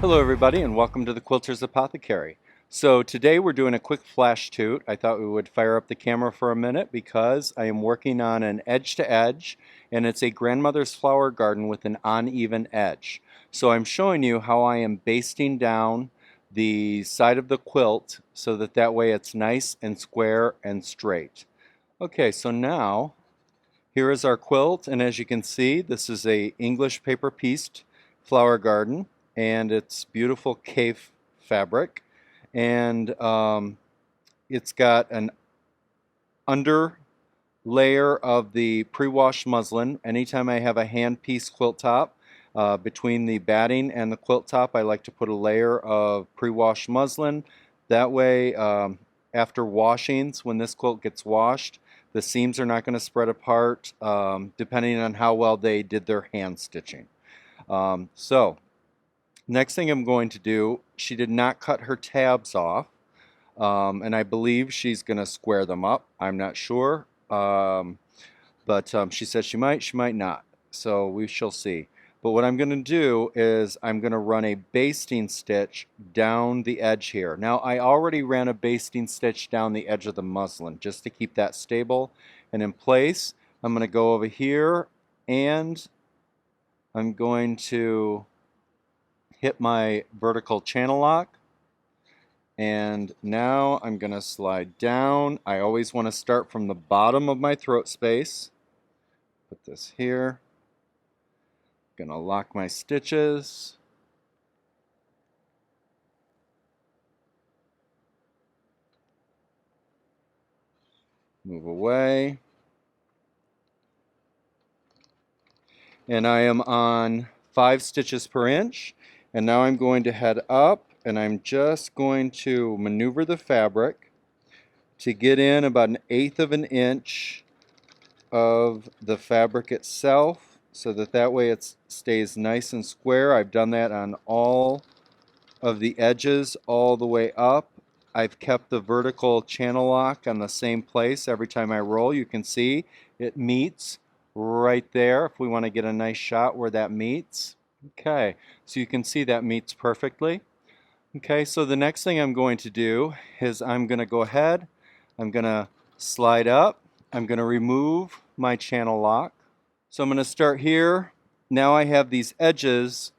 Hello everybody and welcome to the Quilters Apothecary. So today we're doing a quick flash toot. I thought we would fire up the camera for a minute because I am working on an edge to edge and it's a grandmother's flower garden with an uneven edge. So I'm showing you how I am basting down the side of the quilt so that way it's nice and square and straight. Okay, so now here is our quilt, and as you can see, this is a English paper pieced flower garden, and it's beautiful cave fabric, and it's got an under layer of the pre-washed muslin. Anytime I have a hand piece quilt top, between the batting and the quilt top, I like to put a layer of pre-washed muslin. That way, after washings, when this quilt gets washed, the seams are not going to spread apart, depending on how well they did their hand stitching. So, next thing I'm going to do, she did not cut her tabs off, and I believe she's going to square them up. I'm not sure, but she said she might not. So we shall see. But what I'm going to do is I'm going to run a basting stitch down the edge here. Now I already ran a basting stitch down the edge of the muslin just to keep that stable and in place. I'm going to go over here and I'm going to hit my vertical channel lock. And now I'm going to slide down. I always want to start from the bottom of my throat space. Put this here. Going to lock my stitches. Move away. And I am on 5 stitches per inch. And now I'm going to head up and I'm just going to maneuver the fabric to get in about 1/8 of an inch of the fabric itself so that way it stays nice and square. I've done that on all of the edges all the way up. I've kept the vertical channel lock on the same place every time I roll. You can see it meets right there if we want to get a nice shot where that meets. Okay, so you can see that meets perfectly. Okay, so the next thing I'm going to do is I'm going to go ahead, I'm going to slide up, I'm going to remove my channel lock. So I'm going to start here. Now I have these edges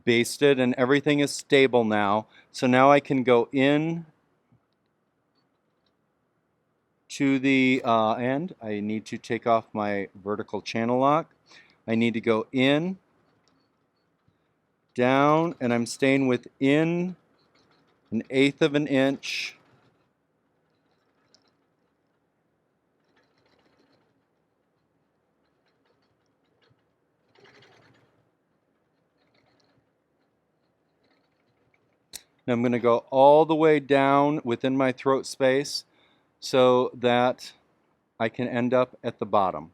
basted and everything is stable now. So now I can go in to the end. I need to take off my vertical channel lock. I need to go in, down, and I'm staying within 1/8 of an inch. Now I'm going to go all the way down within my throat space so that I can end up at the bottom.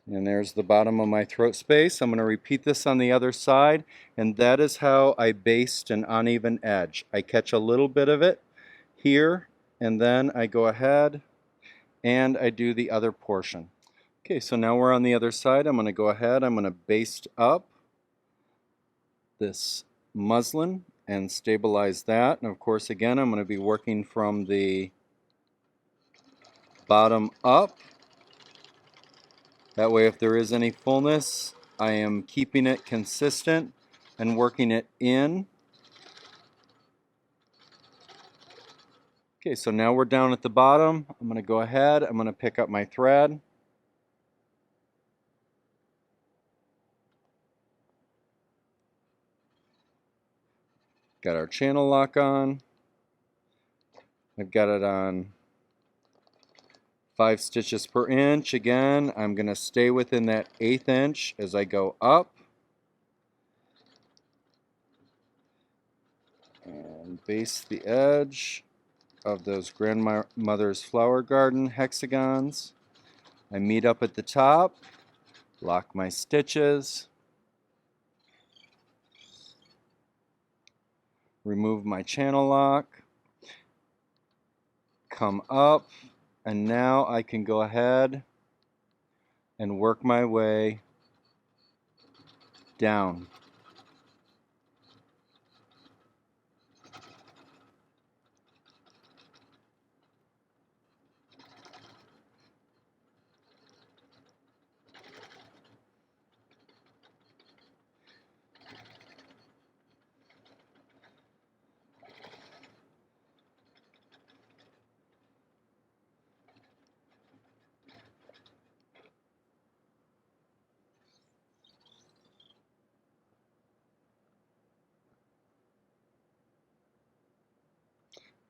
And there's the bottom of my throat space. I'm going to repeat this on the other side, and that is how I baste an uneven edge. I catch a little bit of it here, and then I go ahead and I do the other portion. Okay, so now we're on the other side. I'm going to go ahead, I'm going to baste up this muslin and stabilize that. And of course, again, I'm going to be working from the bottom up. That way, if there is any fullness, I am keeping it consistent and working it in. Okay, so now we're down at the bottom. I'm going to go ahead, I'm going to pick up my thread. Got our channel lock on. I've got it on 5 stitches per inch. Again, I'm going to stay within that 1/8 inch as I go up. And baste the edge of those grandmother's flower garden hexagons. I meet up at the top, lock my stitches, remove my channel lock, come up, and now I can go ahead and work my way down.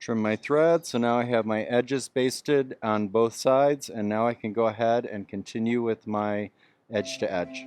Trim my thread, so now I have my edges basted on both sides, and now I can go ahead and continue with my edge to edge.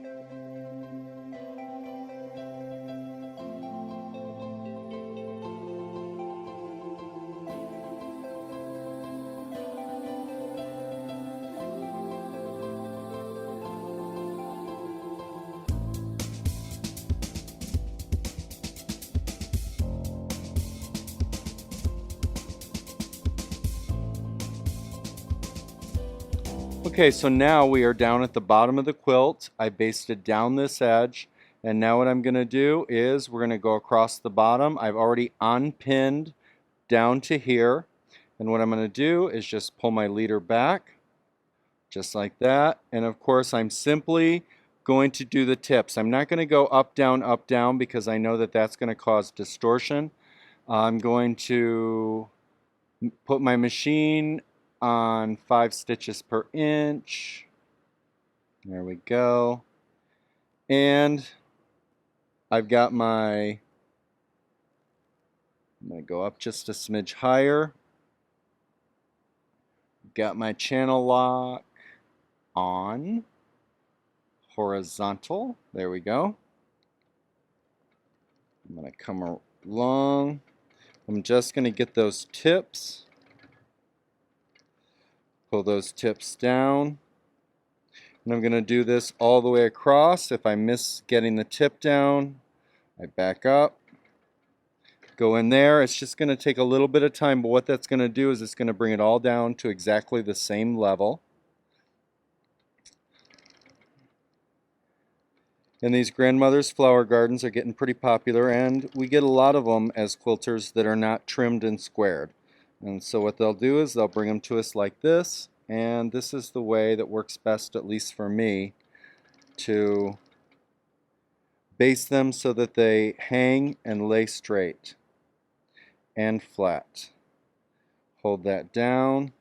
Okay, so now we are down at the bottom of the quilt. I basted down this edge, and now what I'm going to do is we're going to go across the bottom. I've already unpinned down to here, and what I'm going to do is just pull my leader back, just like that, and of course I'm simply going to do the tips. I'm not going to go up, down, because I know that that's going to cause distortion. I'm going to put my machine on 5 stitches per inch. There we go. And I've got I'm going to go up just a smidge higher. Got my channel lock on horizontal. There we go. I'm going to come along. I'm just going to get those tips. Pull those tips down. And I'm going to do this all the way across. If I miss getting the tip down, I back up. Go in there. It's just going to take a little bit of time, but what that's going to do is it's going to bring it all down to exactly the same level. And these grandmother's flower gardens are getting pretty popular, and we get a lot of them as quilters that are not trimmed and squared. And so what they'll do is they'll bring them to us like this, and this is the way that works best, at least for me, to base them so that they hang and lay straight and flat. Hold that down.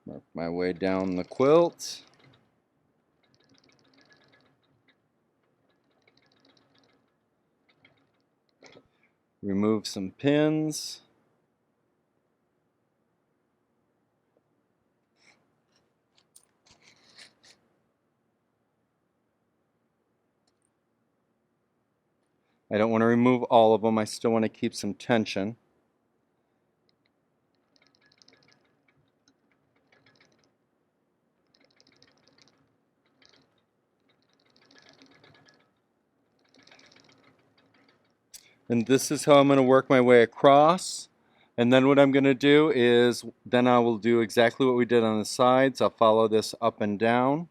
Work my way down the quilt. Remove some pins. I don't want to remove all of them. I still want to keep some tension. And this is how I'm going to work my way across. And then what I'm going to do is, then I will do exactly what we did on the sides. I'll follow this up and down.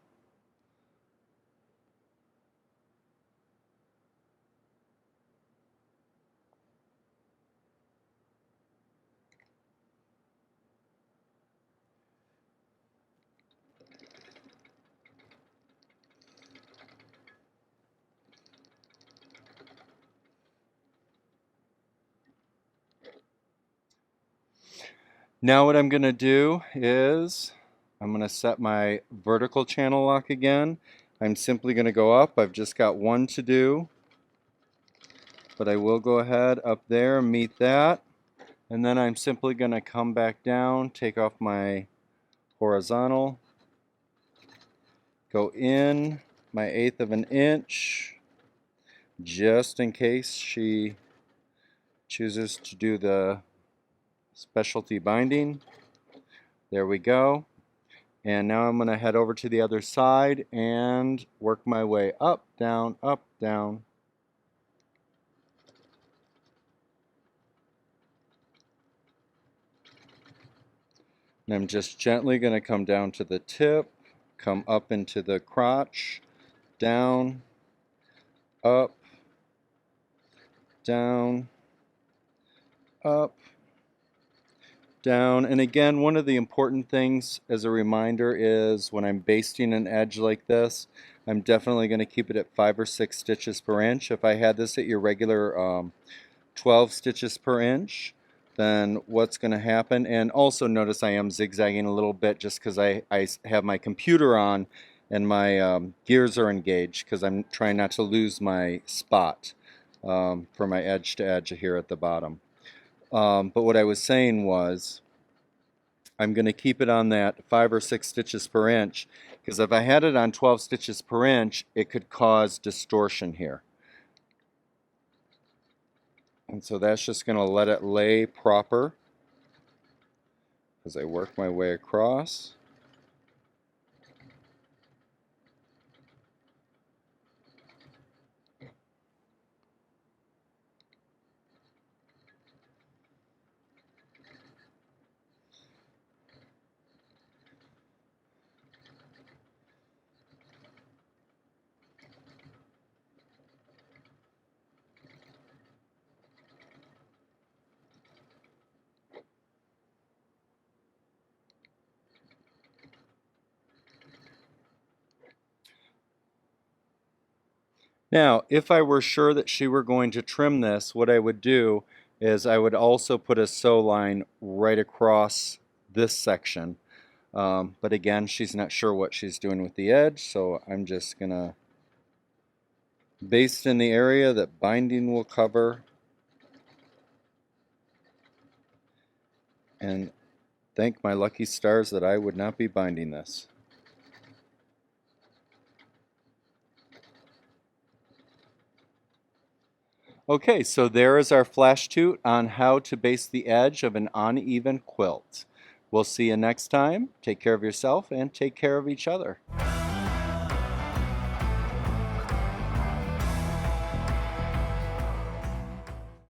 Now what I'm going to do is I'm going to set my vertical channel lock again. I'm simply going to go up. I've just got one to do, but I will go ahead up there and meet that. And then I'm simply going to come back down, take off my horizontal, go in my 1/8 of an inch, just in case she chooses to do the specialty binding. There we go. And now I'm going to head over to the other side and work my way up, down, up, down. And I'm just gently going to come down to the tip, come up into the crotch, down, up, down, up, down. And again, one of the important things as a reminder is when I'm basting an edge like this, I'm definitely going to keep it at 5 or 6 stitches per inch. If I had this at your regular 12 stitches per inch, then what's going to happen, and also notice I am zigzagging a little bit just because I have my computer on and my gears are engaged because I'm trying not to lose my spot for my edge to edge here at the bottom. But what I was saying was I'm going to keep it on that 5 or 6 stitches per inch because if I had it on 12 stitches per inch, it could cause distortion here. And so that's just going to let it lay proper as I work my way across. Now, if I were sure that she were going to trim this, what I would do is I would also put a sew line right across this section. But again, she's not sure what she's doing with the edge, so I'm just going to baste in the area that binding will cover and thank my lucky stars that I would not be binding this. Okay, so there is our flash toot on how to baste the edge of an uneven quilt. We'll see you next time. Take care of yourself and take care of each other.